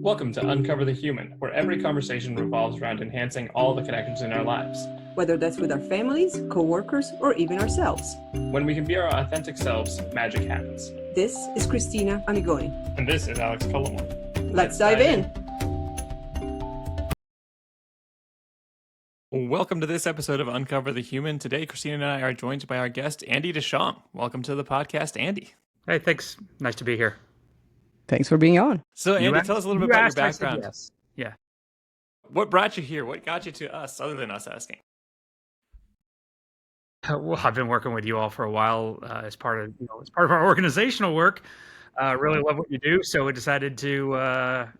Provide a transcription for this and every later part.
Welcome to Uncover the Human, where every conversation revolves around enhancing all the connections in our lives. Whether that's with our families, coworkers, or even ourselves. When we can be our authentic selves, magic happens. This is Cristina Amigoni. And this is Alex Cullimore. Let's dive in. Welcome to this episode of Uncover the Human. Today, Cristina and I are joined by our guest, Andy DeShong. Welcome to the podcast, Andy. Hey, thanks. Nice to be here. Thanks for being on. So, Andy, tell us a little bit about your background. Yes. Yeah. What brought you here? What got you to us, other than us asking? Well, I've been working with you all for a while as part of our organizational work. Really love what you do, so we decided to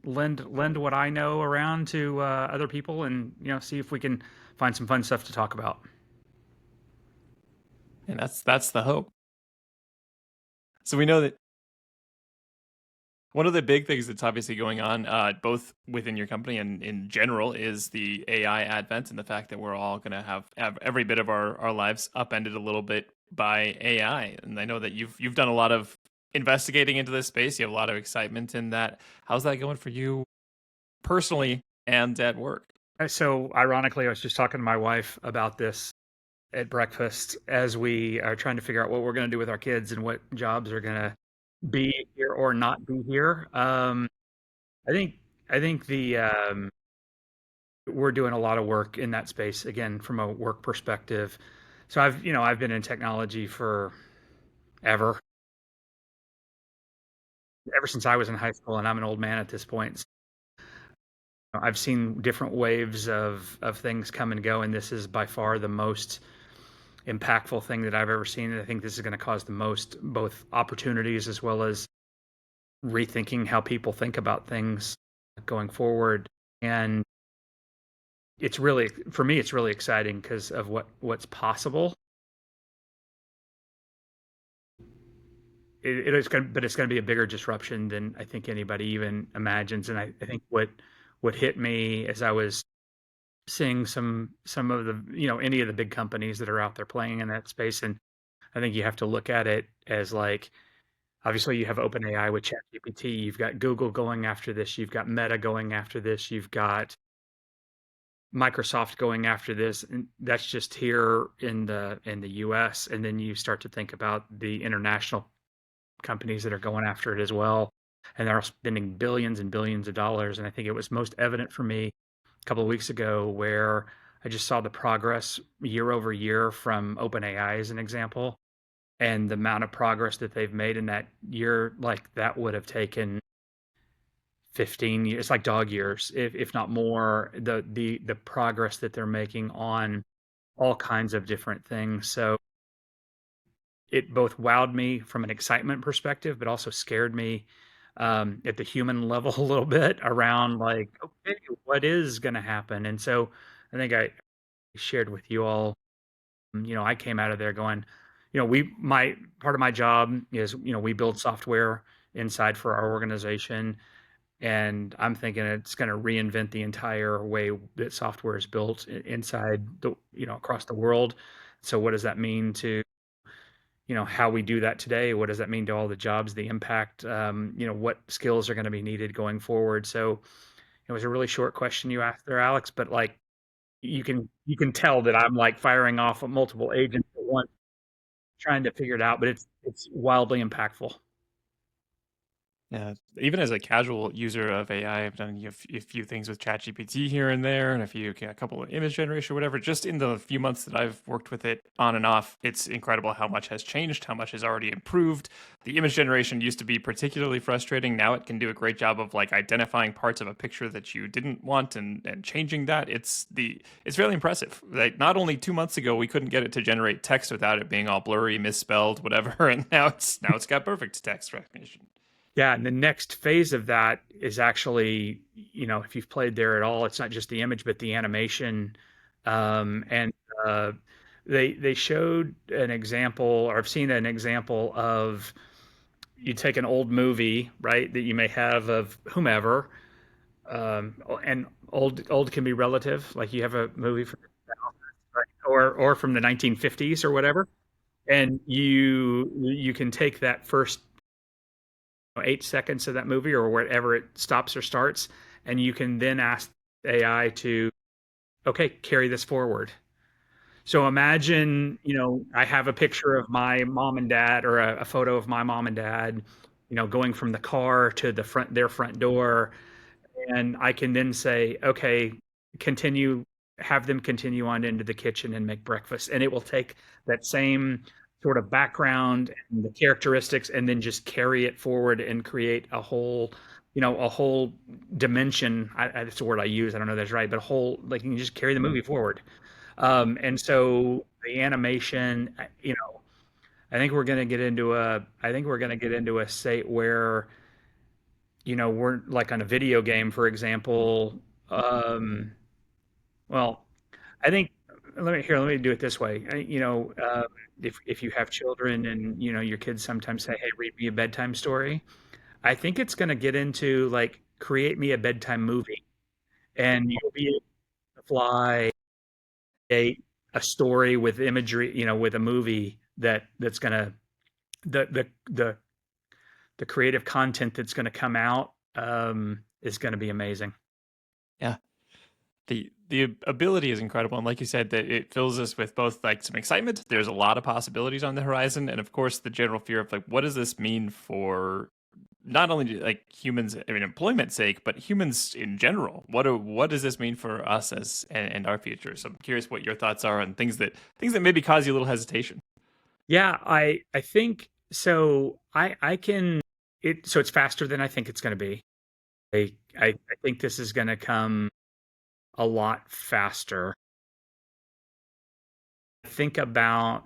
lend what I know around to other people, and see if we can find some fun stuff to talk about. And that's the hope. So we know that one of the big things that's obviously going on, both within your company and in general, is the AI advent and the fact that we're all going to have every bit of our lives upended a little bit by AI. And I know that you've done a lot of investigating into this space. You have a lot of excitement in that. How's that going for you personally and at work? So ironically, I was just talking to my wife about this at breakfast as we are trying to figure out what we're going to do with our kids and what jobs are going to be here or not be here. I think the we're doing a lot of work in that space again from a work perspective. So I've been in technology for ever since I was in high school, and I'm an old man at this point. So I've seen different waves of things come and go, and this is by far the most impactful thing that I've ever seen. And I think this is going to cause the most both opportunities as well as rethinking how people think about things going forward. And it's really, for me, it's really exciting because of what's possible. It's going to be a bigger disruption than I think anybody even imagines. And I think what hit me as I was seeing some of the any of the big companies that are out there playing in that space, and I think you have to look at it as like, obviously you have OpenAI with ChatGPT, you've got Google going after this, you've got Meta going after this, you've got Microsoft going after this, and that's just here in the US. And then you start to think about the international companies that are going after it as well, and they're spending billions and billions of dollars. And I think it was most evident for me couple of weeks ago where I just saw the progress year over year from OpenAI as an example, and the amount of progress that they've made in that year, like that would have taken 15 years. It's like dog years, if not more, the progress that they're making on all kinds of different things. So it both wowed me from an excitement perspective, but also scared me at the human level a little bit around like, okay, what is going to happen? And so I think I shared with you all, I came out of there going, part of my job is, we build software inside for our organization. And I'm thinking it's going to reinvent the entire way that software is built inside across the world. So what does that mean to how we do that today? What does that mean to all the jobs, the impact, what skills are going to be needed going forward? So it was a really short question you asked there, Alex, but like you can tell that I'm like firing off of multiple agents at once, trying to figure it out, but it's wildly impactful. Yeah, even as a casual user of AI, I've done a few things with ChatGPT here and there, and a couple of image generation, or whatever. Just in the few months that I've worked with it on and off, it's incredible how much has changed, how much has already improved. The image generation used to be particularly frustrating. Now it can do a great job of like identifying parts of a picture that you didn't want and changing that. It's really impressive. Like not only 2 months ago we couldn't get it to generate text without it being all blurry, misspelled, whatever, and now it's got perfect text recognition. Yeah, and the next phase of that is actually, if you've played there at all, it's not just the image, but the animation. And they showed an example, or I've seen an example of you take an old movie, right, that you may have of whomever, and old can be relative, like you have a movie from the 2000s, right, or from the 1950s or whatever, and you can take that first 8 seconds of that movie or wherever it stops or starts, and you can then ask AI to, okay, carry this forward. So imagine, I have a picture of my mom and dad or a photo of my mom and dad, going from the car to their front door, and I can then say, okay, continue, have them continue on into the kitchen and make breakfast. And it will take that same sort of background and the characteristics and then just carry it forward and create a whole dimension. That's the word I use. I don't know if that's right, but a whole, like you can just carry the movie forward. And so the animation, I think we're going to get into a state where, we're like on a video game, for example. Um, well, I think let me do it this way. If you have children and your kids sometimes say, "Hey, read me a bedtime story," I think it's going to get into like create me a bedtime movie, and you'll be able to fly a a story with imagery, with a movie that's going to the the creative content that's going to come out is going to be amazing. Yeah. The ability is incredible, and like you said, that it fills us with both like some excitement. There's a lot of possibilities on the horizon, and of course, the general fear of like, what does this mean for not only like humans, I mean, employment's sake, but humans in general? What does this mean for us as and our future? So I'm curious what your thoughts are on things that maybe cause you a little hesitation. Yeah, I think so. I can it so it's faster than I think it's going to be. I think this is going to come a lot faster. Think about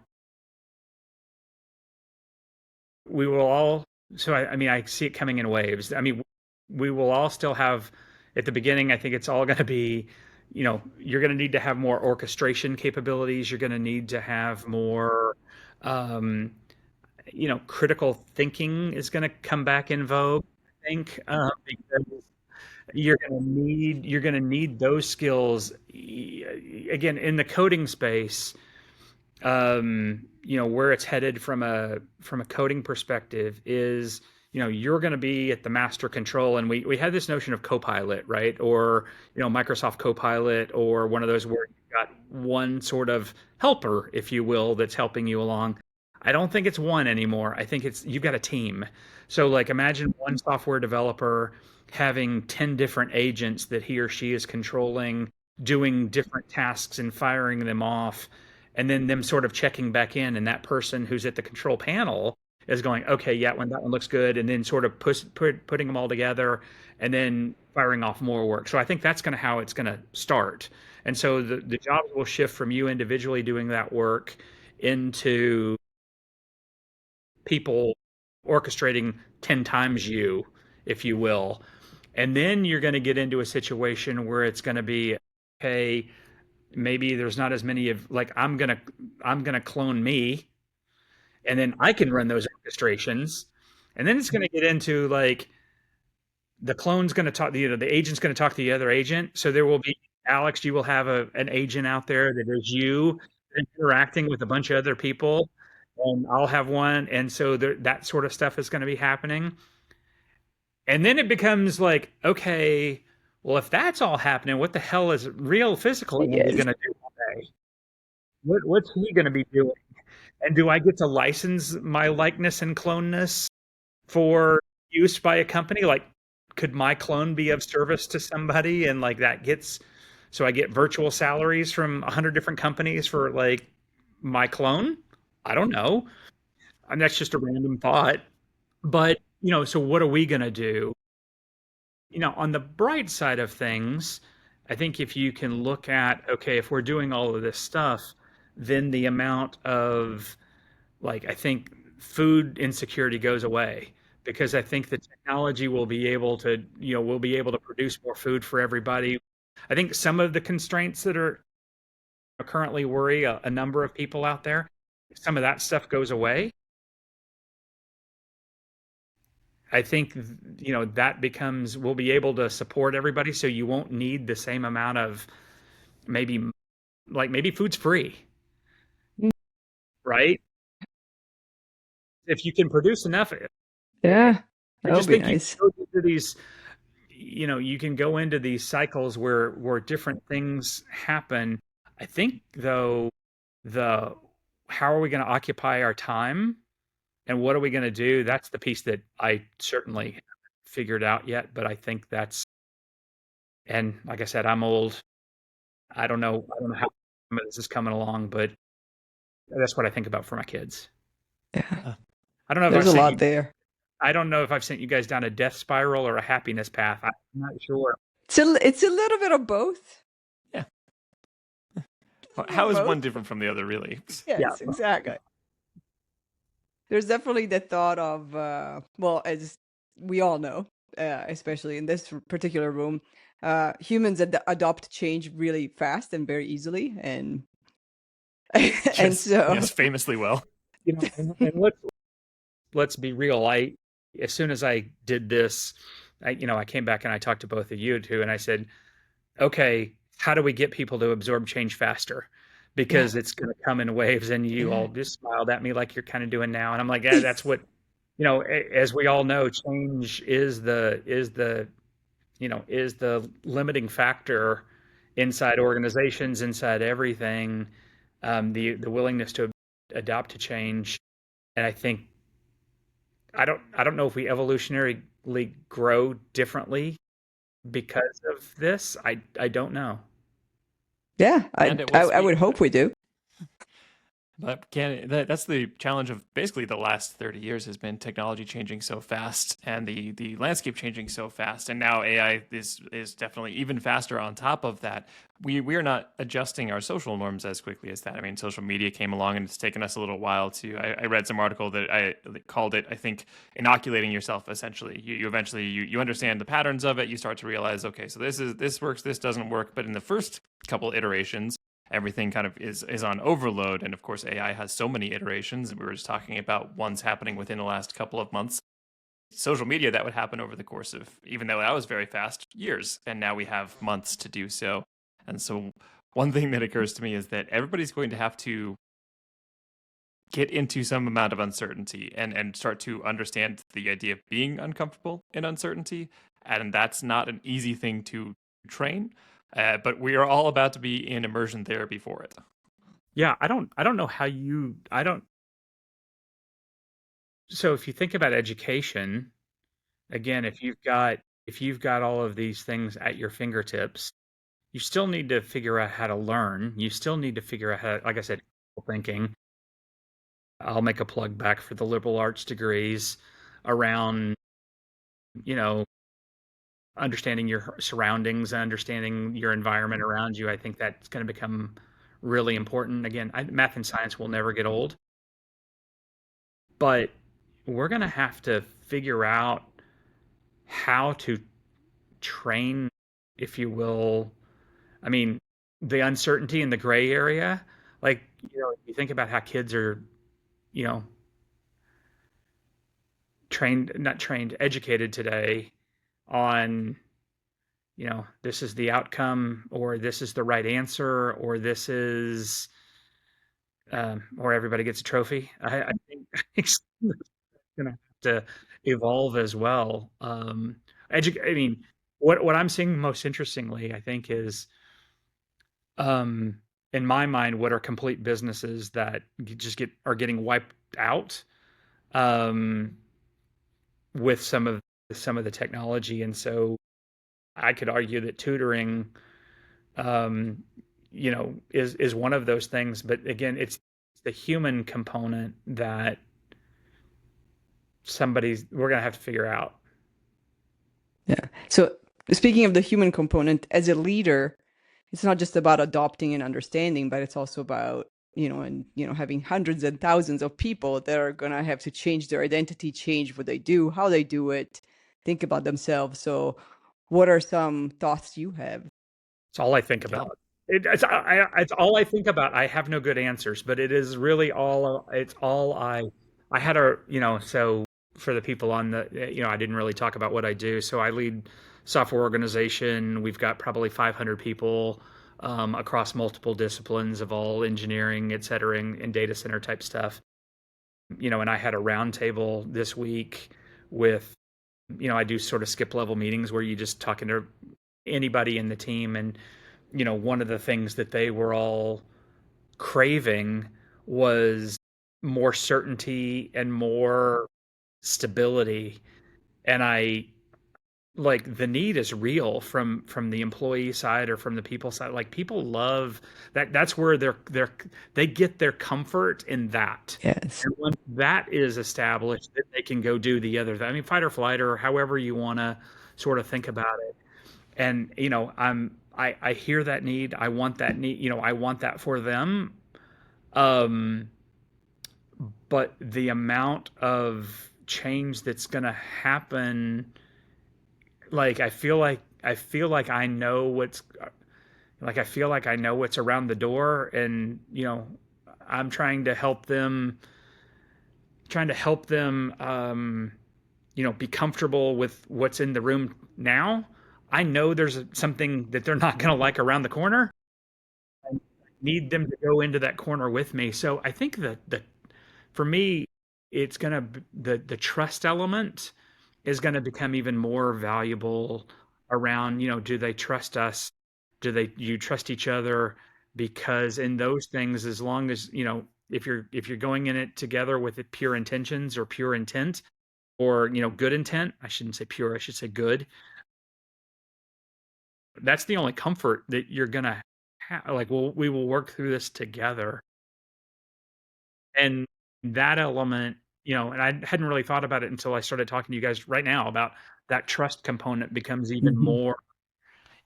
we will all so I mean I see it coming in waves. I mean we will all still have at the beginning I think it's all going to be you're going to need to have more orchestration capabilities. You're going to need to have more um, critical thinking is going to come back in vogue, I think, because you're going to need those skills again in the coding space. Where it's headed from a coding perspective is you're going to be at the master control, and we had this notion of Copilot, right? Or Microsoft Copilot, or one of those where you've got one sort of helper, if you will, that's helping you along. I don't think it's one anymore. I think it's you've got a team. So like imagine one software developer having 10 different agents that he or she is controlling, doing different tasks and firing them off, and then them sort of checking back in, and that person who's at the control panel is going, okay, yeah, when that one looks good, and then sort of putting them all together and then firing off more work. So I think that's going to how it's going to start. And so the jobs will shift from you individually doing that work into people orchestrating 10 times you, if you will. And then you're going to get into a situation where it's going to be, okay, maybe there's not as many of like I'm gonna clone me, and then I can run those orchestrations, and then it's going to get into like the clone's going to talk, the agent's going to talk to the other agent. So there will be Alex, you will have an agent out there that is you interacting with a bunch of other people, and I'll have one, and so that sort of stuff is going to be happening. And then it becomes like, okay, well, if that's all happening, what the hell is real physical Andy Yes. going to do all day? What's he going to be doing? And do I get to license my likeness and cloneness for use by a company? Like, could my clone be of service to somebody? And like that gets, so I get virtual salaries from 100 different companies for like my clone? I don't know. And that's just a random thought. But, so what are we going to do? On the bright side of things, I think if you can look at, okay, if we're doing all of this stuff, then the amount of like I think food insecurity goes away because I think the technology will be able to, we'll be able to produce more food for everybody. I think some of the constraints that are currently worry a number of people out there, some of that stuff goes away. I think that becomes we'll be able to support everybody, so you won't need the same amount of maybe maybe food's free, right? If you can produce enough, Yeah. I That would just be think you nice. can go into these, you can go into these cycles where different things happen. I think though, the how are we going to occupy our time and what are we going to do? That's the piece that I certainly haven't figured out yet, but I think that's, and like I said, I'm old. I don't know how some of this is coming along, but that's what I think about for my kids. Yeah, Uh, I don't know if there's I've a sent you lot there. I don't know if I've sent you guys down a death spiral or a happiness path. I'm not sure. It's a little bit of both. yeah. A little bit How of is one both. different from the other, really? Yeah. Yes, exactly. There's definitely the thought of, well, as we all know, especially in this particular room, humans adopt change really fast and very easily, and and Yes, so yes, famously well. And let's be real. As soon as I did this, I came back and I talked to both of you too, and I said, okay, how do we get people to absorb change faster? yeah, Because it's going to come in waves, and you yeah, all just smiled at me like you're kind of doing now, and I'm like, yeah, that's what, as we all know, change is the limiting factor inside organizations, inside everything. The willingness to adopt to change, and I think I don't know if we evolutionarily grow differently because of this. I don't know. yeah. And it I was I would hope we do. But that's the challenge of basically the last 30 years has been technology changing so fast and the landscape changing so fast. And now AI is definitely even faster on top of that. We are not adjusting our social norms as quickly as that. I mean, social media came along and it's taken us a little while to. I read some article that I called it, I think, inoculating yourself. Essentially, you eventually you understand the patterns of it. You start to realize, okay, so this works, this doesn't work. But in the first couple iterations, everything kind of is on overload. And of course, AI has so many iterations. We were just talking about ones happening within the last couple of months. Social media, that would happen over the course of, even though that was very fast, years. And now we have months to do so. And so one thing that occurs to me is that everybody's going to have to get into some amount of uncertainty and start to understand the idea of being uncomfortable in uncertainty. And that's not an easy thing to train. But we are all about to be in immersion therapy for it. Yeah, I don't know how you I don't so if you think about education, again, if you've got all of these things at your fingertips, you still need to figure out how to learn. You still need to figure out how, like I said, critical thinking. I'll make a plug back for the liberal arts degrees around, you know, understanding your surroundings, understanding your environment around you. I think that's going to become really important. Again, math and science will never get old, but we're going to have to figure out how to train, if you will. I mean, the uncertainty in the gray area, like, if you think about how kids are, you know, not trained, educated today on, this is the outcome, or this is the right answer, or this is, or everybody gets a trophy. I think it's going to have to evolve as well. I mean, what I'm seeing most interestingly, I think, is, um, in my mind, what are complete businesses that are getting wiped out, um, with some of the technology, and so I could argue that tutoring, um, is one of those things. But again, it's the human component that we're gonna have to figure out. Yeah. So speaking of the human component, as a leader, it's not just about adopting and understanding, but it's also about, having hundreds and thousands of people that are gonna have to change their identity, change what they do, how they do it, think about themselves. So what are some thoughts you have? It's all I think Yeah. about. It's all I think about. I have no good answers, but it is really all. It's all I had so for the people on I didn't really talk about what I do. So I lead software organization. We've got probably 500 people, across multiple disciplines of all engineering, et cetera, and data center type stuff. And I had a roundtable this week with I do sort of skip level meetings where you just talking to anybody in the team, and one of the things that they were all craving was more certainty and more stability. And I like the need is real from the employee side or from the people side. Like people love that. That's where they get their comfort in that. Yes. And when that is established, that they can go do the other thing. I mean, fight or flight, or however you want to sort of think about it. And I hear that need. I want that need. I want that for them. Um, but the amount of change that's going to happen, like I feel like I know what's around the door, and I'm trying to help them be comfortable with what's in the room now. I know there's something that they're not going to like around the corner. I need them to go into that corner with me. So I think that for me, it's gonna the trust element is gonna become even more valuable around, do they trust us? Do you trust each other? Because in those things, as long as, if you're going in it together with it pure intentions or pure intent, or good intent, I shouldn't say pure, I should say good. That's the only comfort that you're gonna have. Like, well, we will work through this together. And that element, and I hadn't really thought about it until I started talking to you guys right now about that trust component becomes Hmm.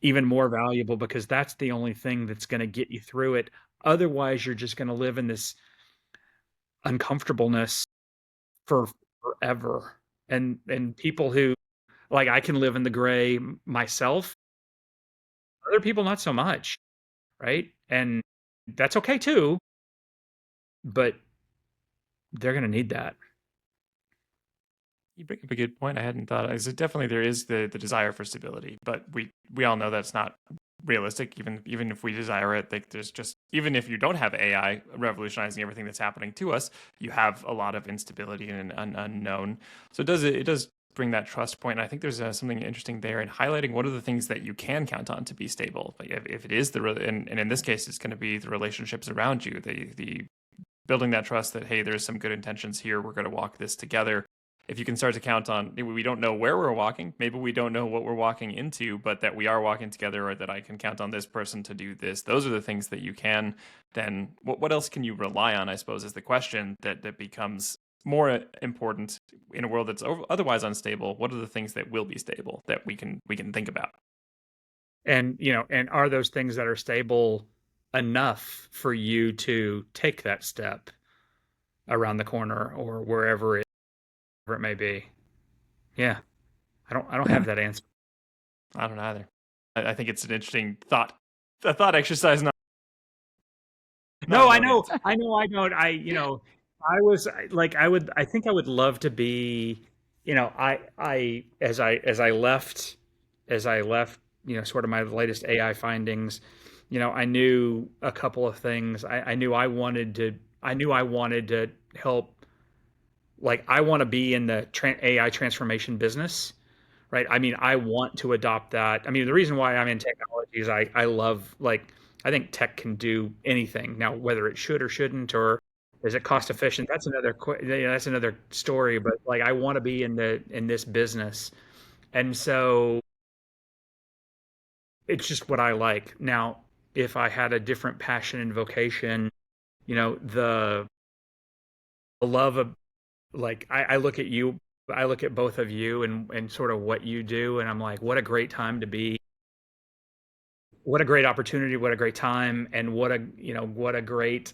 even more valuable, because that's the only thing that's going to get you through it. Otherwise, you're just going to live in this uncomfortableness for forever. And people who, like, I can live in the gray myself, other people not so much, right? And that's okay too, but they're going to need that. You bring up a good point. I hadn't thought. Is it definitely there is the desire for stability, but we all know that's not realistic. Even if we desire it, like there's just even if you don't have AI revolutionizing everything that's happening to us, you have a lot of instability and an unknown. So it does bring that trust point. And I think there's something interesting there in highlighting what are the things that you can count on to be stable. Like if it is and in this case, it's going to be the relationships around you, the building that trust that hey, there's some good intentions here. We're going to walk this together. If you can start to count on, we don't know where we're walking, maybe we don't know what we're walking into, but that we are walking together, or that I can count on this person to do this. Those are the things that you can. Then what else can you rely on? I suppose is the question that becomes more important in a world that's otherwise unstable. What are the things that will be stable that we can think about? And are those things that are stable enough for you to take that step around the corner or wherever it may be? Yeah, I don't Yeah. have that answer. I don't either. I think it's an interesting thought, a thought exercise, not No, a I known know, answer. I know, I know. I think I would love to be, as I left, sort of my latest AI findings, I knew a couple of things. I knew I wanted to help. Like, I want to be in the AI transformation business, right? I mean, I want to adopt that. I mean, the reason why I'm in technology is I love, like, I think tech can do anything. Now, whether it should or shouldn't, or is it cost efficient? That's another story. But like, I want to be in this business, and so it's just what I like. Now, if I had a different passion and vocation, the love of, like, I look at you, I look at both of you, and sort of what you do, and I'm like, what a great time to be, what a great opportunity, what a great time, and what a great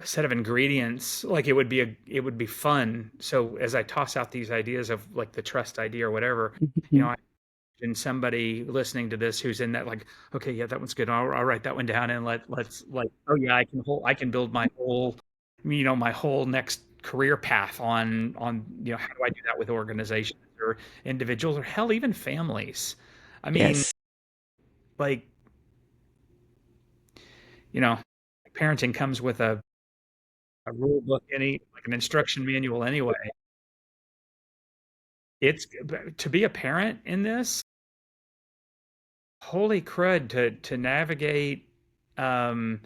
set of ingredients. Like, it would be fun. So as I toss out these ideas of, like, the trust idea or whatever, Mhm. I imagine somebody listening to this who's in that, like, okay, yeah, that one's good. I'll write that one down, and let's, like, oh yeah, I can build my whole next career path on how do I do that with organizations or individuals, or hell, even families. I mean, Yes. like, you know, parenting comes with a rule book, like an instruction manual anyway. it's to be a parent in this, holy crud, to navigate um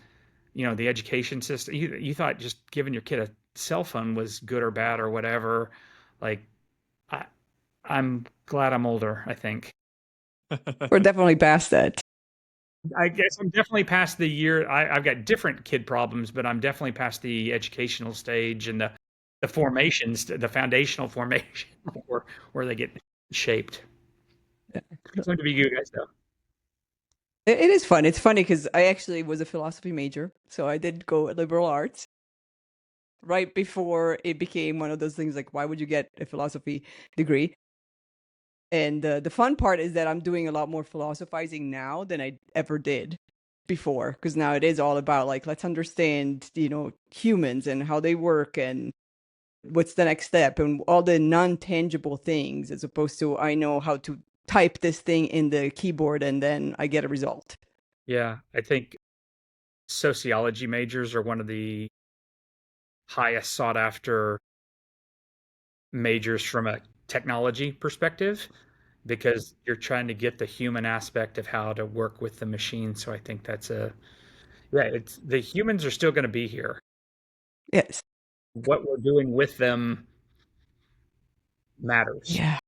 the education system. You thought just giving your kid a cell phone was good or bad or whatever. Like I I'm glad I'm older, I think. We're definitely past that. I guess I'm definitely past the year. I've got different kid problems, but I'm definitely past the educational stage and the formations, the foundational formation where they get shaped. It's going to be you guys though. It is fun. It's funny because I actually was a philosophy major, so I did go liberal arts right before it became one of those things like, why would you get a philosophy degree? And the fun part is that I'm doing a lot more philosophizing now than I ever did before, because now it is all about like, let's understand, humans and how they work and what's the next step and all the non-tangible things, as opposed to I know how to type this thing in the keyboard and then I get a result. Yeah, I think sociology majors are one of the highest sought after majors from a technology perspective because you're trying to get the human aspect of how to work with the machine. So I think that's it's the humans are still going to be here. Yes. What we're doing with them matters. Yeah.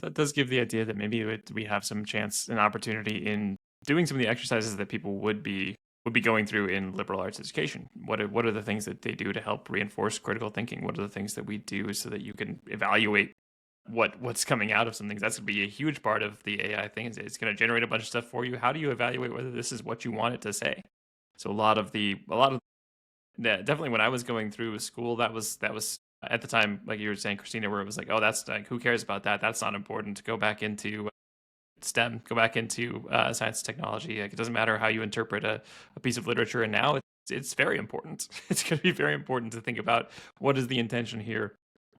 That does give the idea that maybe we have some chance and opportunity in doing some of the exercises that people would be going through in liberal arts education. What are the things that they do to help reinforce critical thinking? What are the things that we do so that you can evaluate what's coming out of some things? That's going to be a huge part of the AI thing. It's going to generate a bunch of stuff for you. How do you evaluate whether this is what you want it to say? So a lot of yeah, definitely when I was going through school, that was at the time, like you were saying, Christina, where it was like, oh, that's like, who cares about that? That's not important. Go back into STEM, go back into science and technology. Like, it doesn't matter how you interpret a piece of literature. And now it's very important. It's going to be very important to think about what is the intention here.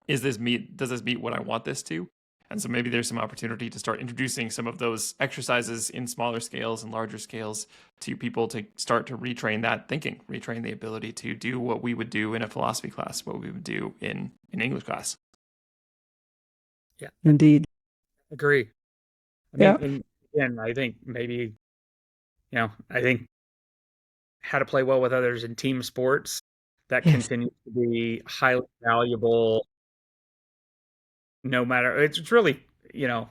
Does this meet what I want this to? And so maybe there's some opportunity to start introducing some of those exercises in smaller scales and larger scales to people to start to retrain that thinking, retrain the ability to do what we would do in a philosophy class, what we would do in an English class. Yeah, Indeed. agree. I Yeah. mean, and again, I think maybe, I think how to play well with others in team sports, that Yes. continues to be highly valuable no matter, it's really, you know,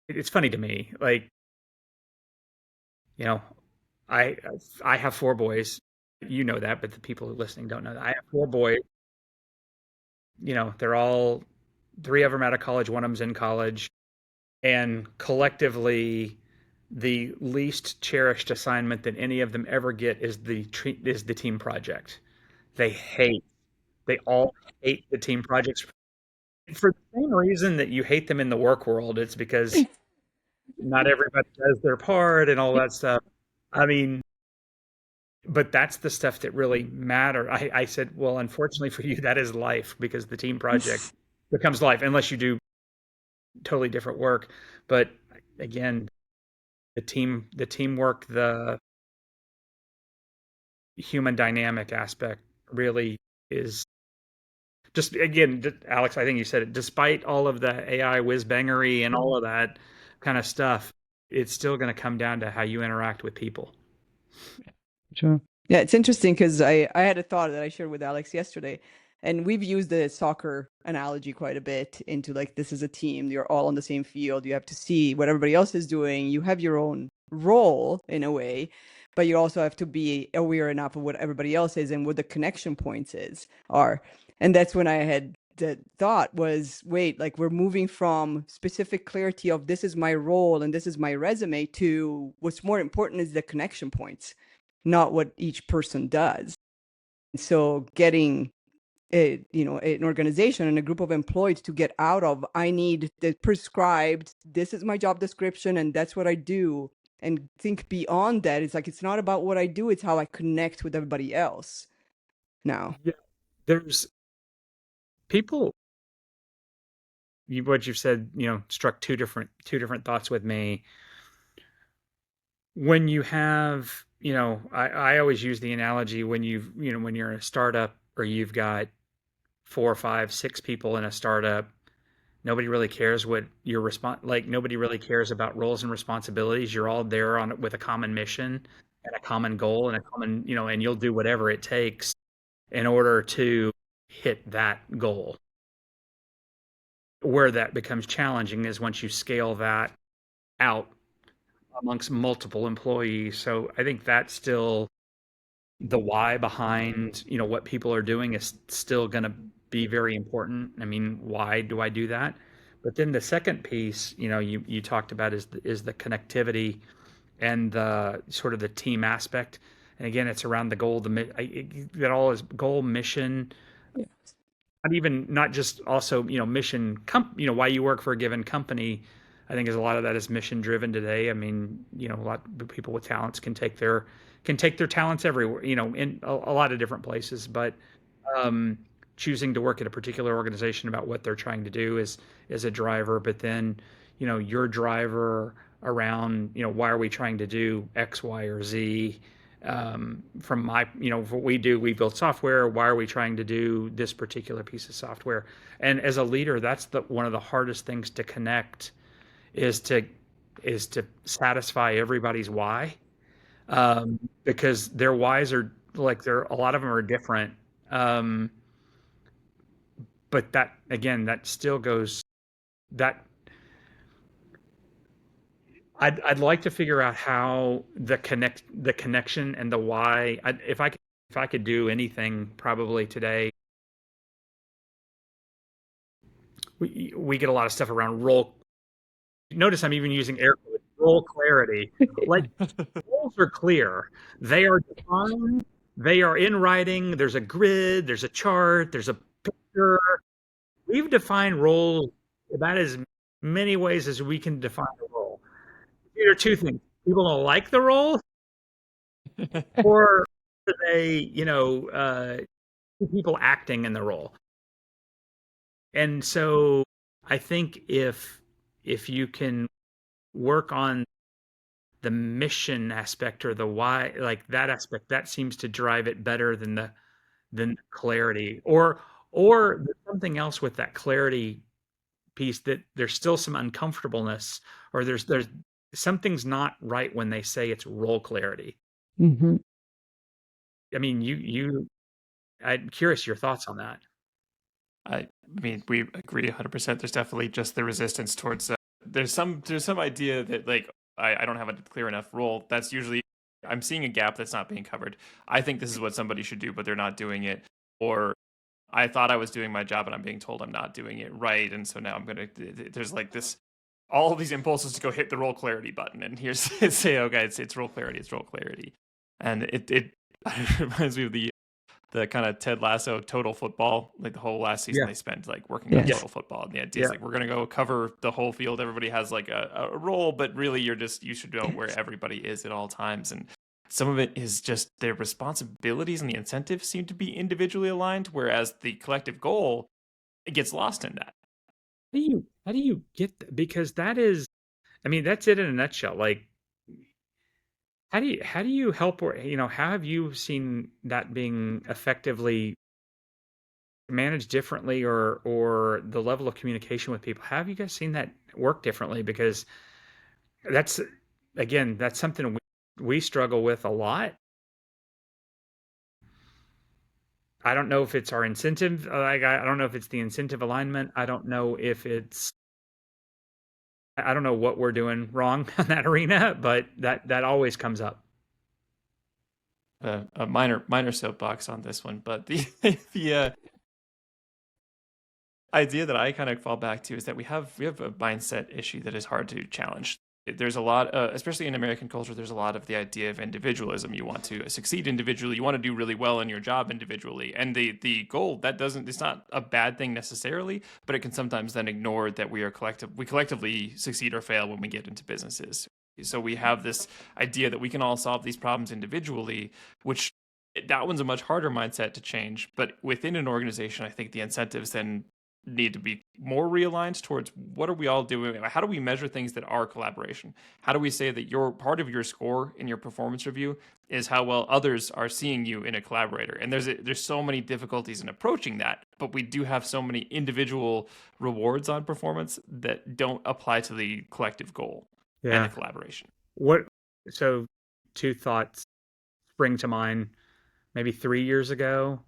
it's funny to me. Like, you know, I I have four boys. You know that, but the people who are listening don't know that. I have four boys. They're all three of them out of college, one of them's in college, and collectively, the least cherished assignment that any of them ever get is the team project. They hate. They all hate the team projects for the same reason that you hate them in the work world. It's because not everybody does their part and all that stuff. I mean, but that's the stuff that really matter. I said, well, unfortunately for you, that is life because the team project becomes life unless you do totally different work. But again, the teamwork, the human dynamic aspect really is just again, Alex, I think you said it. Despite all of the AI whiz bangery and all of that kind of stuff, it's still going to come down to how you interact with people. Sure. Yeah, it's interesting because I had a thought that I shared with Alex yesterday, and we've used the soccer analogy quite a bit into like this is a team, you're all on the same field, you have to see what everybody else is doing, you have your own role in a way, but you also have to be aware enough of what everybody else is and what the connection points are. And that's when I had the thought was, wait, like we're moving from specific clarity of this is my role and this is my resume to what's more important is the connection points, not what each person does. So getting an organization and a group of employees to get out of I need the prescribed, this is my job description and that's what I do, and think beyond that. It's like it's not about what I do, it's how I connect with everybody else now. Yeah, there's people. What you've said, struck two different thoughts with me. When you have, I always use the analogy when when you're a startup or you've got 4, 5, 6 people in a startup. Nobody really cares what your like nobody really cares about roles and responsibilities. You're all there on with a common mission and a common goal and a common, and you'll do whatever it takes in order to hit that goal. Where that becomes challenging is once you scale that out amongst multiple employees. So I think that's still the why behind, what people are doing is still going to be very important. I mean, why do I do that? But then the second piece, you talked about is the connectivity and the sort of the team aspect. And again, it's around the goal, that all is goal, mission, Yeah. not just also, mission, why you work for a given company. I think is a lot of that is mission driven today. I mean, a lot of people with talents can take their talents everywhere, in a lot of different places. But um, choosing to work at a particular organization about what they're trying to do is a driver. But then, your driver around, why are we trying to do X, Y, or Z? From my, what we do, we build software. Why are we trying to do this particular piece of software? And as a leader, that's one of the hardest things to connect is to satisfy everybody's why, because their whys are like a lot of them are different. But that again, that still goes that I'd like to figure out how the connection and the why. If I could do anything probably today, we get a lot of stuff around role. Notice I'm even using air quotes, role clarity. Like roles are clear. They are defined. They are in writing. There's a grid. There's a chart. There's a picture. We've defined roles about as many ways as we can define a role. There are two things. People don't like the role, or they, people acting in the role. And so I think if you can work on the mission aspect or the why, like that aspect, that seems to drive it better than the clarity. Or there's something else with that clarity piece that there's still some uncomfortableness, or there's something's not right when they say it's role clarity. Mm-hmm. I mean, I'm curious your thoughts on that. I mean, we agree 100%. There's definitely just the resistance towards. There's some idea that like I don't have a clear enough role. That's usually I'm seeing a gap that's not being covered. I think this is what somebody should do, but they're not doing it. Or I thought I was doing my job, and I'm being told I'm not doing it right, and so now I'm gonna. There's like this, all of these impulses to go hit the role clarity button, and here's say, okay, it's role clarity, and it reminds me of the kind of Ted Lasso Total Football, like the whole last season they spent like working on Total Football. And the idea is like, we're going to go cover the whole field. Everybody has like a role, but really you should know where everybody is at all times. And some of it is just their responsibilities and the incentives seem to be individually aligned, whereas the collective goal, it gets lost in that. How do you get that? Because that is, I mean, that's it in a nutshell. Like, how do you help, or how have you seen that being effectively managed differently, or the level of communication with people? How have you guys seen that work differently? Because that's something we struggle with a lot. I don't know if it's our incentive. Like, I don't know if it's the incentive alignment. I don't know what we're doing wrong in that arena, but that always comes up. A minor soapbox on this one, but the idea that I kind of fall back to is that we have a mindset issue that is hard to challenge. There's a lot, especially in American culture, there's a lot of the idea of individualism. You want to succeed individually. You want to do really well in your job individually. And the goal, it's not a bad thing necessarily, but it can sometimes then ignore that we collectively succeed or fail when we get into businesses. So we have this idea that we can all solve these problems individually, which that one's a much harder mindset to change. But within an organization, I think the incentives then need to be more realigned towards what are we all doing? How do we measure things that are collaboration? How do we say that your part of your score in your performance review is how well others are seeing you in a collaborator? And there's so many difficulties in approaching that, but we do have so many individual rewards on performance that don't apply to the collective goal and the Yeah. collaboration. So two thoughts spring to mind. Maybe 3 years ago,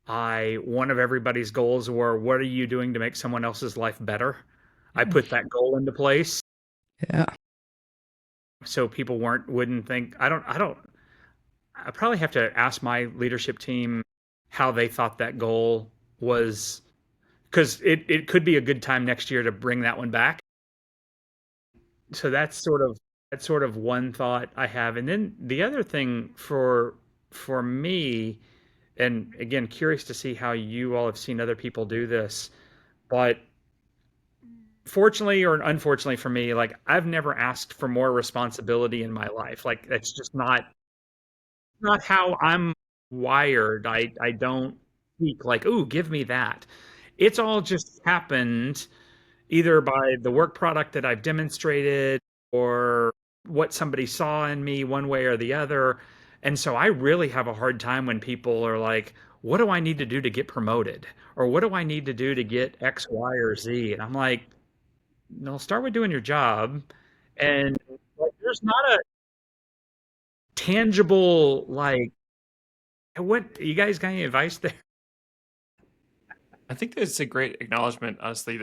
one of everybody's goals were, what are you doing to make someone else's life better? I put that goal into place Yeah. so people wouldn't think, I probably have to ask my leadership team how they thought that goal was, because it could be a good time next year to bring that one back. So that's sort of one thought I have. And then the other thing for me, and again, curious to see how you all have seen other people do this, but fortunately or unfortunately for me, like I've never asked for more responsibility in my life. Like that's just not how I'm wired. I don't speak like, "Ooh, give me that." It's all just happened either by the work product that I've demonstrated or what somebody saw in me one way or the other. And so I really have a hard time when people are like, what do I need to do to get promoted? Or what do I need to do to get X, Y, or Z? And I'm like, no, start with doing your job. And like, there's not a tangible, like, what you guys got any advice there? I think that's a great acknowledgement, honestly,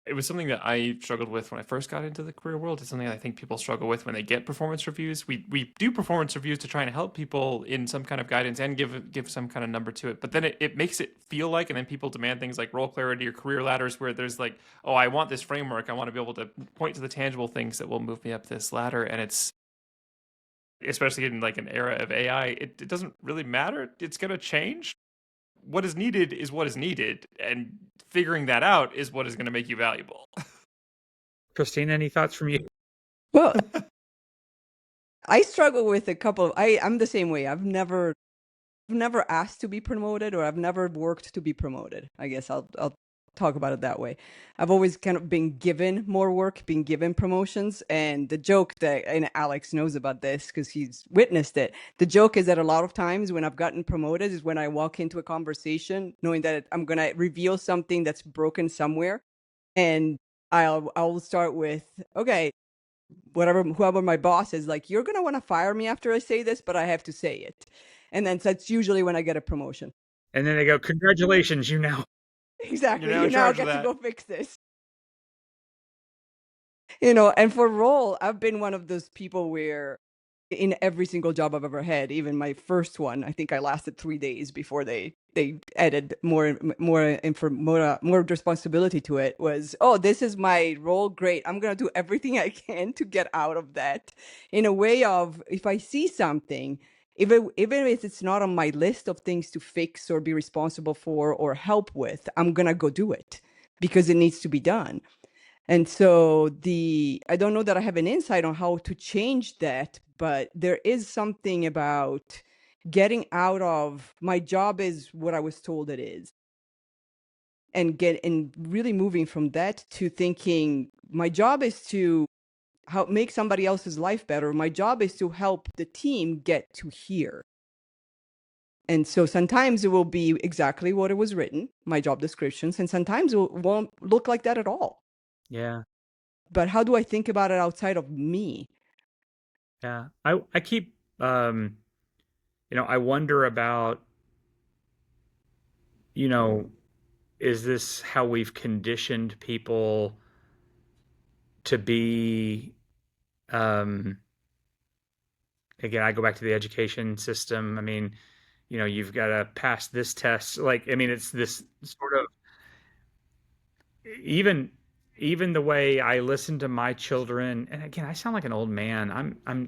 it was something that I struggled with when I first got into the career world. It's something I think people struggle with when they get performance reviews. We do performance reviews to try and help people in some kind of guidance and give some kind of number to it. But then it makes it feel like, and then people demand things like role clarity or career ladders where there's like, oh, I want this framework. I want to be able to point to the tangible things that will move me up this ladder. And it's especially in like an era of AI, it doesn't really matter. It's gonna change. What is needed is what is needed, and figuring that out is what is going to make you valuable. Christina, any thoughts from you? Well, I struggle with a couple of I'm the same way. I've never asked to be promoted, or I've never worked to be promoted. I guess I'll talk about it that way. I've always kind of been given more work, been given promotions, and the joke that, and Alex knows about this because he's witnessed it. The joke is that a lot of times when I've gotten promoted is when I walk into a conversation knowing that I'm gonna reveal something that's broken somewhere, and I'll start with, okay, whoever my boss is, like, you're gonna want to fire me after I say this, but I have to say it. And then that's usually when I get a promotion. And then they go, congratulations, you now. You're Exactly. now You in now charge of get to that. go fix this. And for role, I've been one of those people where in every single job I've ever had, even my first one, I think I lasted 3 days before they added more responsibility to it. Was, oh, this is my role, great, I'm gonna do everything I can to get out of that, in a way of, if I see something, even if it's not on my list of things to fix or be responsible for or help with, I'm gonna go do it because it needs to be done. And so I don't know that I have an insight on how to change that, but there is something about getting out of my job is what I was told it is, and really moving from that to thinking my job is to help make somebody else's life better. My job is to help the team get to here. And so sometimes it will be exactly what it was written, my job descriptions, and sometimes it won't look like that at all. Yeah. But how do I think about it outside of me? Yeah. I keep I wonder about, you know, is this how we've conditioned people to be um again, I go back to the education system. I mean, you've got to pass this test. Like, I mean, it's this sort of even even the way I listen to my children, and again, I sound like an old man. I,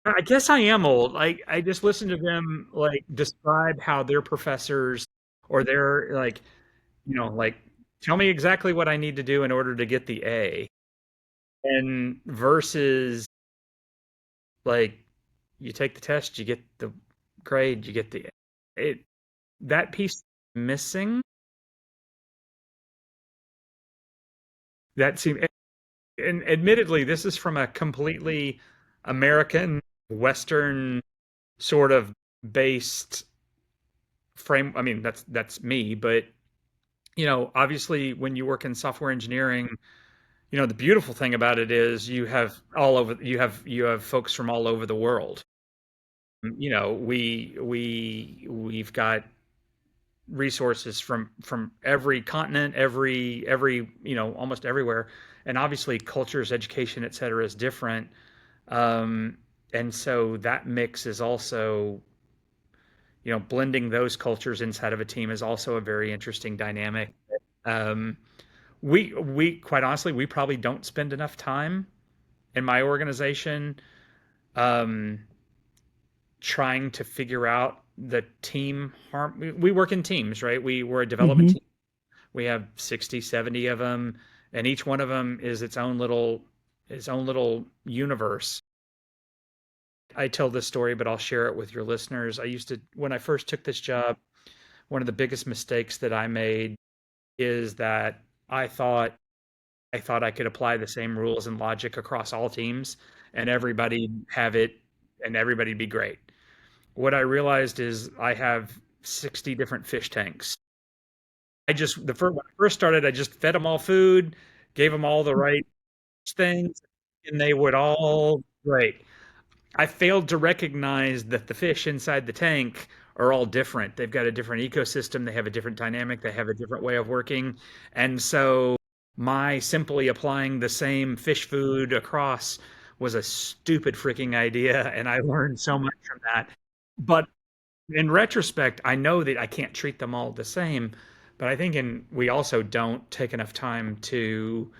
I guess I am old. Like I just listen to them like describe how their professors or their like tell me exactly what I need to do in order to get the A. And versus like you take the test, you get the grade, you get the it that piece missing. that seems, and admittedly, this is from a completely American, Western sort of based frame. I mean, that's me, but obviously, when you work in software engineering, the beautiful thing about it is you have folks from all over the world. We've got resources from every continent, every almost everywhere, and obviously cultures, education, et cetera, is different. And so that mix is also, blending those cultures inside of a team is also a very interesting dynamic. Um, we quite honestly, we probably don't spend enough time in my organization um, trying to figure out the team harm. We work in teams, right? We're a development Hmm. team. We have 60, 70 of them, and each one of them is its own little universe. I tell this story, but I'll share it with your listeners. When I first took this job, one of the biggest mistakes that I made is that I thought I thought I could apply the same rules and logic across all teams and everybody have it and everybody be great. What I realized is I have 60 different fish tanks. When I first started, I just fed them all food, gave them all the right things, and they would all great. I failed to recognize that the fish inside the tank are all different. They've got a different ecosystem, they have a different dynamic, they have a different way of working. And so my simply applying the same fish food across was a stupid freaking idea. And I learned so much from that. But in retrospect, I know that I can't treat them all the same. But I think we also don't take enough time to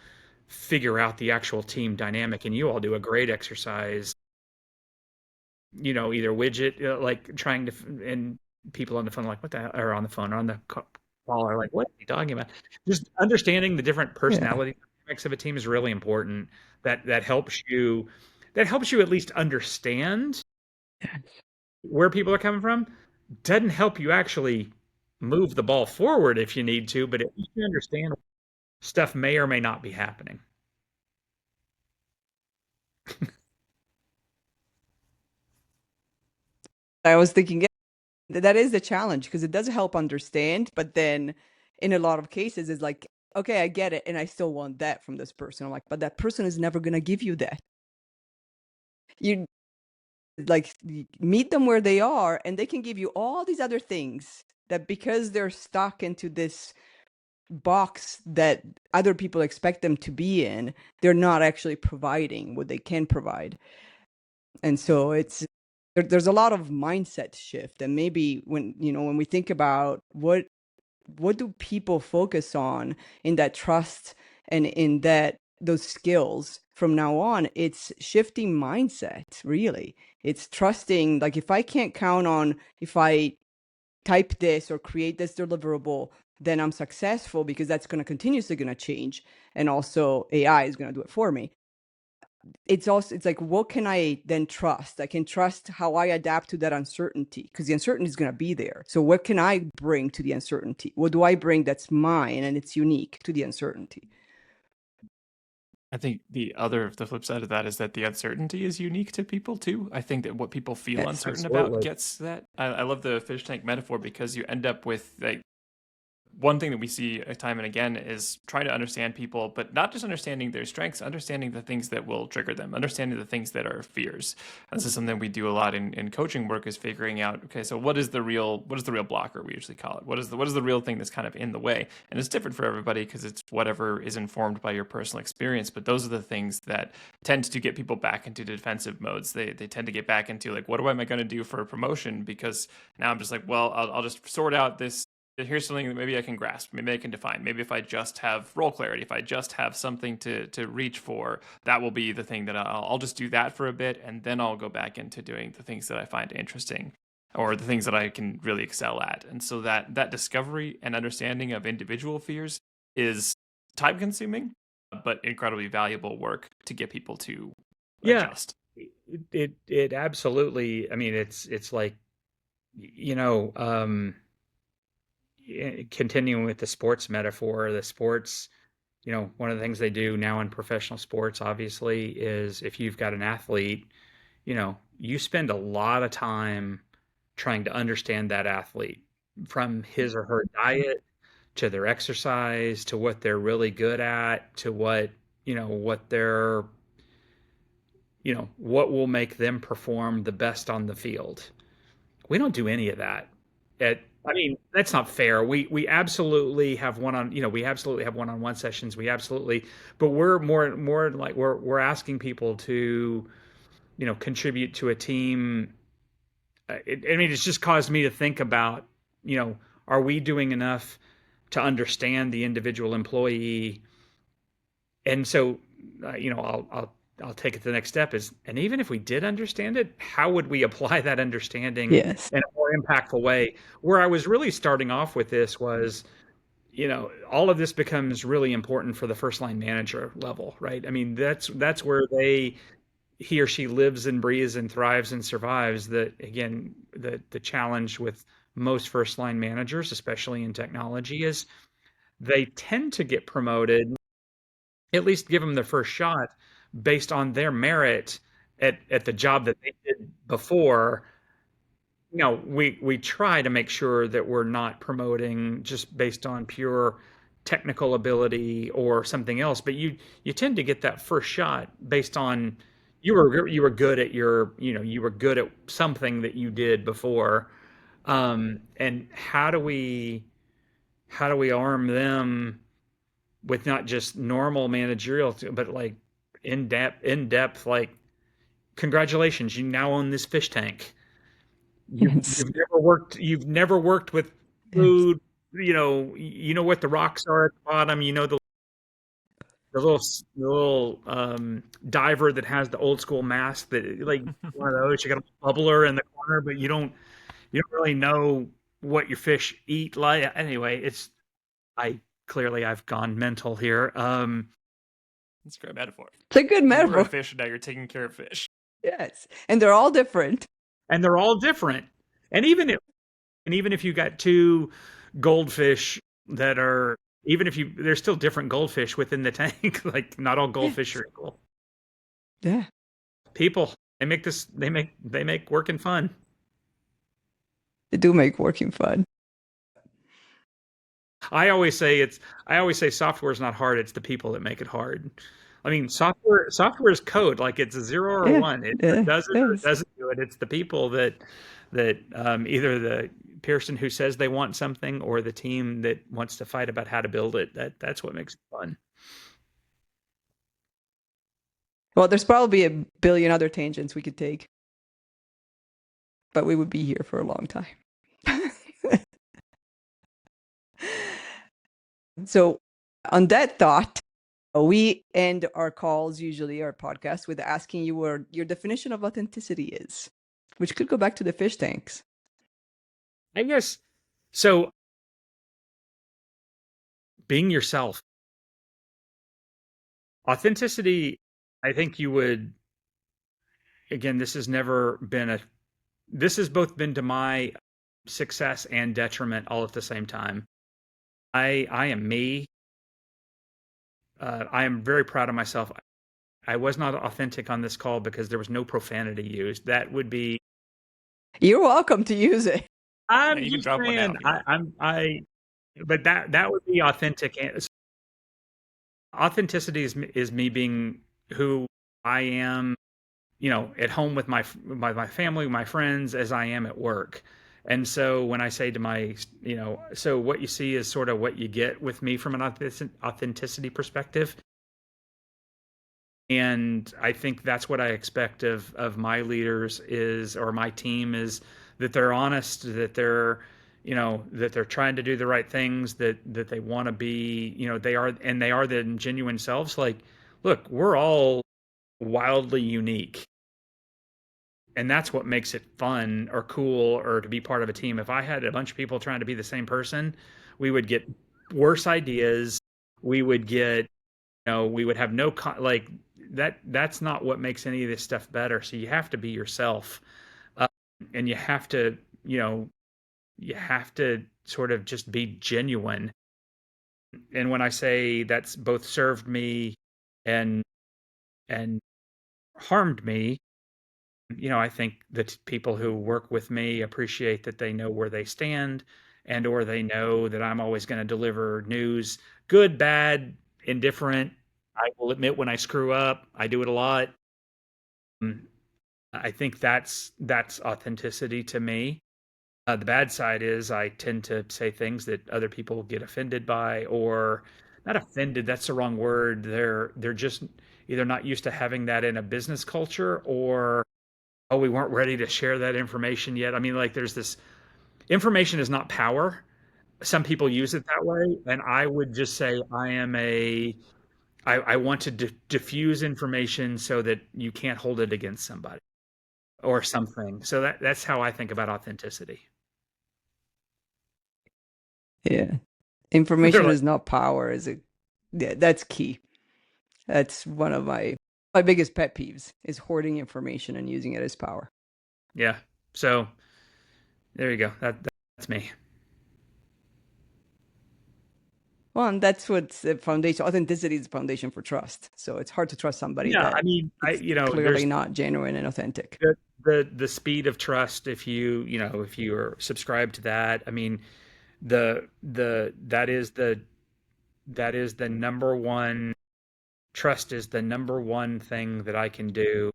figure out the actual team dynamic. And you all do a great exercise, either widget, like trying to, and people on the phone are like, what the hell, or on the phone, or on the call are like, what are you talking about? Just understanding the different Yeah. personality dynamics of a team is really important. That helps you at least understand where people are coming from. Doesn't help you actually move the ball forward if you need to, but at least you understand stuff may or may not be happening. I was thinking, yeah, that is the challenge because it does help understand, but then in a lot of cases, it's like, okay, I get it, and I still want that from this person. I'm like, but that person is never gonna give you that. You like meet them where they are, and they can give you all these other things that because they're stuck into this box that other people expect them to be in, they're not actually providing what they can provide. And so there's a lot of mindset shift. And maybe when we think about what do people focus on in that trust and in that those skills from now on, it's shifting mindset, really. It's trusting, like if I can't count on, if I type this or create this deliverable, then I'm successful because that's going to continuously going to change. And also AI is going to do it for me. It's like, what can I then trust? I can trust how I adapt to that uncertainty because the uncertainty is going to be there. So what can I bring to the uncertainty? What do I bring that's mine and it's unique to the uncertainty? I think the flip side of that is that the uncertainty is unique to people too. I think that what people feel Yes. uncertain about Absolutely. gets that. I love the fish tank metaphor because you end up with like one thing that we see time and again is trying to understand people, but not just understanding their strengths, understanding the things that will trigger them, understanding the things that are fears. And this is something we do a lot in coaching work is figuring out, okay, so what is the real blocker, we usually call it? What is the real thing that's kind of in the way? And it's different for everybody because it's whatever is informed by your personal experience. But those are the things that tend to get people back into defensive modes. They tend to get back into like, what am I going to do for a promotion? Because now I'm just like, well, I'll just sort out this. Here's something that maybe I can grasp, maybe I can define. Maybe if I just have role clarity, if I just have something to reach for, that will be the thing that I'll just do that for a bit, and then I'll go back into doing the things that I find interesting or the things that I can really excel at. And so that discovery and understanding of individual fears is time consuming, but incredibly valuable work to get people to Yeah, adjust. it absolutely. I mean, it's like, you know, continuing with the sports metaphor, the sports. one of the things they do now in professional sports, obviously, is if you've got an athlete, you spend a lot of time trying to understand that athlete, from his or her diet to their exercise to what they're really good at to what they're, what will make them perform the best on the field. We don't do any of that. I mean, that's not fair. We absolutely have we absolutely have one-on-one sessions. We absolutely, but we're more like we're asking people to, contribute to a team. I mean, it's just caused me to think about, are we doing enough to understand the individual employee? And so, I'll take it to the next step is, and even if we did understand it, how would we apply that understanding Yes. in a more impactful way? Where I was really starting off with this was, all of this becomes really important for the first line manager level, right? I mean, that's where he or she lives and breathes and thrives and survives. That again, the challenge with most first line managers, especially in technology, is they tend to get promoted, at least give them their first shot, based on their merit at the job that they did before. We try to make sure that we're not promoting just based on pure technical ability or something else, but you tend to get that first shot based on you were good at you were good at something that you did before. And how do we arm them with not just normal managerial, but like in depth, like, congratulations, you now own this fish tank. Yes. You've never worked with Yes. food. You know what the rocks are at the bottom. You know the little diver that has the old school mask, that like one of those. You got a bubbler in the corner, but you don't really know what your fish eat. Like, anyway, I've gone mental here. That's a great metaphor. It's a good You were a metaphor. fish, and now you're taking care of fish. Yes. And they're all different. And they're all different. And even if you got two goldfish that are, even if you there's still different goldfish within the tank. Like, not all goldfish Yes. are equal. Yeah. People, they make working fun. They do make working fun. I always say software is not hard, it's the people that make it hard. I mean, software is code, like it's a zero or a Yeah. one. It Yeah. does it or it Yes. doesn't do it. It's the people that either the person who says they want something or the team that wants to fight about how to build it. That's what makes it fun. Well, there's probably a billion other tangents we could take, but we would be here for a long time. So, on that thought, we end our calls, usually our podcast, with asking you what your definition of authenticity is, which could go back to the fish tanks. I guess so. Being yourself, authenticity. I think you would. Again, this has both been to my success and detriment all at the same time. I am me. I am very proud of myself. I was not authentic on this call because there was no profanity used. That would be. You're welcome to use it. I'm Yeah, you can just drop one now saying. if you want. But that would be authentic. Authenticity is me being who I am, at home with my family, my friends, as I am at work. And so when I say to so what you see is sort of what you get with me from an authenticity perspective. And I think that's what I expect of my leaders or my team, is that they're honest, that they're trying to do the right things, that they want to be, they are the genuine selves. Like, look, we're all wildly unique. And that's what makes it fun or cool or to be part of a team. If I had a bunch of people trying to be the same person, we would get worse ideas. We would get, we would have no like that. That's not what makes any of this stuff better. So you have to be yourself, and you have to sort of just be genuine. And when I say that's both served me and and harmed me, I think that people who work with me appreciate that they know where they stand and or they know that I'm always going to deliver news, good, bad, indifferent. I will admit when I screw up. I do it a lot. Mm, I think that's authenticity to me. The bad side is I tend to say things that other people get offended by, or not offended, that's the wrong word. They're just either not used to having that in a business culture, or oh, we weren't ready to share that information yet. I mean, like there's this information is not power. Some people use it that way, and I would just say I want to diffuse information so that you can't hold it against somebody or something. So that's how I think about authenticity. Yeah. They're Information like, is not power, is it? Yeah, that's key. That's one of my biggest pet peeves is hoarding information and using it as power. yeah. So there you go. That's me. Well, and that's what's the foundation. Authenticity is the foundation for trust. So it's hard to trust somebody Yeah, I that mean, it's clearly there's not genuine and authentic. the speed of trust. If if you are subscribed to that, I mean, the that is the number one. Trust is the number one thing that I can do.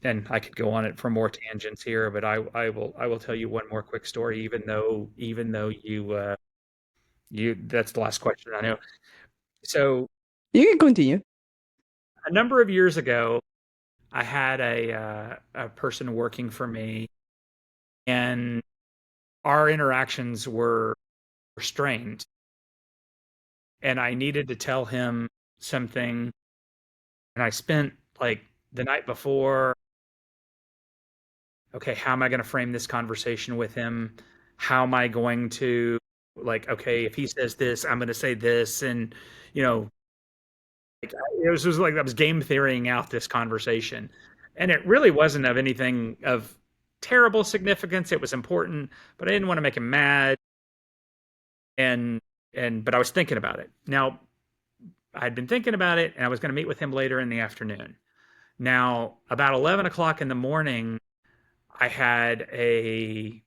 And I could go on it for more tangents here, but I will tell you one more quick story, even though you that's the last question I know. So You can continue. a number of years ago, I had a person working for me, and our interactions were strained, and I needed to tell him something, and I spent like the night before, okay, how am I going to frame this conversation with him? How am I going to like, okay, if he says this, I'm going to say this, and you know, it was just like I was game theorying out this conversation, and it really wasn't of anything of terrible significance. It was important, but I didn't want to make him mad, and but I was thinking about it. Now, I'd been thinking about it, and I was going to meet with him later in the afternoon. Now, about 11 o'clock in the morning, I had a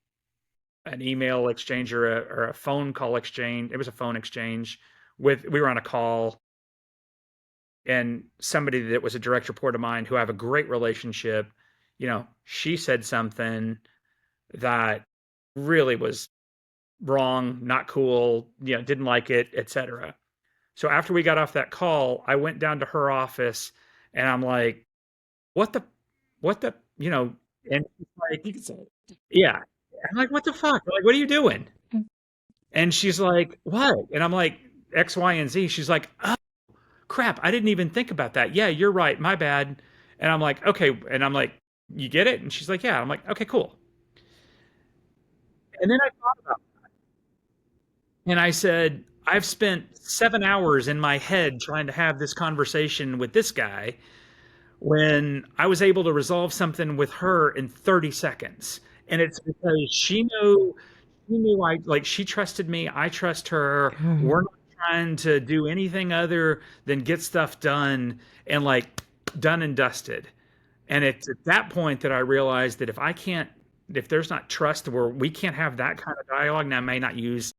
an email exchange or a phone call exchange. It was a phone exchange with we were on a call, and somebody that was a direct report of mine who I have a great relationship, she said something that really was wrong, not cool, didn't like it, etc. So after we got off that call, I went down to her office and I'm like, what the, what the, and she's like, you can say it. Yeah. I'm like, what the fuck? Like, what are you doing? And she's like, what? And I'm like, X, Y, and Z. She's like, oh, crap. I didn't even think about that. Yeah, you're right. My bad. And I'm like, okay. And I'm like, you get it? And she's like, yeah. I'm like, okay, cool. And then I thought about it. And I said, I've spent 7 hours in my head trying to have this conversation with this guy when I was able to resolve something with her in 30 seconds. And it's because she knew she trusted me. I trust her. We're not trying to do anything other than get stuff done and like done and dusted. And it's at that point that I realized that if there's not trust where we can't have that kind of dialogue, now I may not use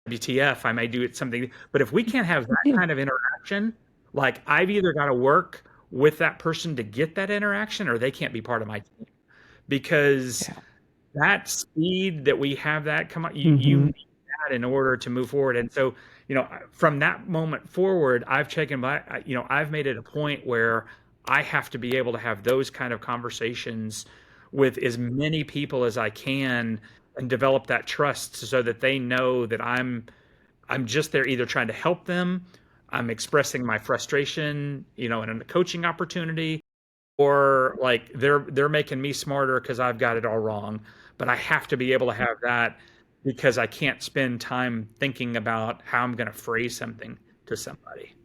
WTF, I may do it something, but if we can't have that kind of interaction, like I've either got to work with that person to get that interaction or they can't be part of my team because that speed that we have that come on, you need that in order to move forward. And so, from that moment forward, I've made it a point where I have to be able to have those kind of conversations with as many people as I can and develop that trust so that they know that I'm just there either trying to help them, I'm expressing my frustration, in a coaching opportunity, or like they're making me smarter because I've got it all wrong. But I have to be able to have that because I can't spend time thinking about how I'm going to phrase something to somebody.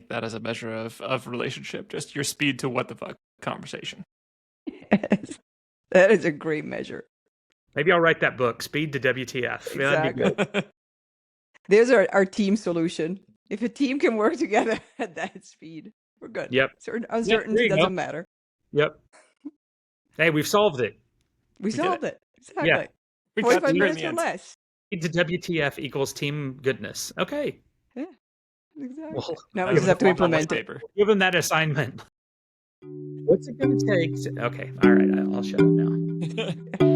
That as a measure of relationship, just your speed to what the fuck conversation. Yes, that is a great measure. Maybe I'll write that book, Speed to WTF. Yeah, that'd be Exactly. good. There's our team solution. If a team can work together at that speed, we're good. Yep. Certain There uncertainty you go. doesn't matter. Yep. Hey, we've solved it. We did solved it. Exactly. Yeah. We got 45 through in minutes the or end. less. Speed to WTF equals team goodness. Okay. Yeah, exactly. Well, Now we That just was have to on implement white it. paper. give them that assignment. What's it going to take? Okay. All right. I'll shut up now.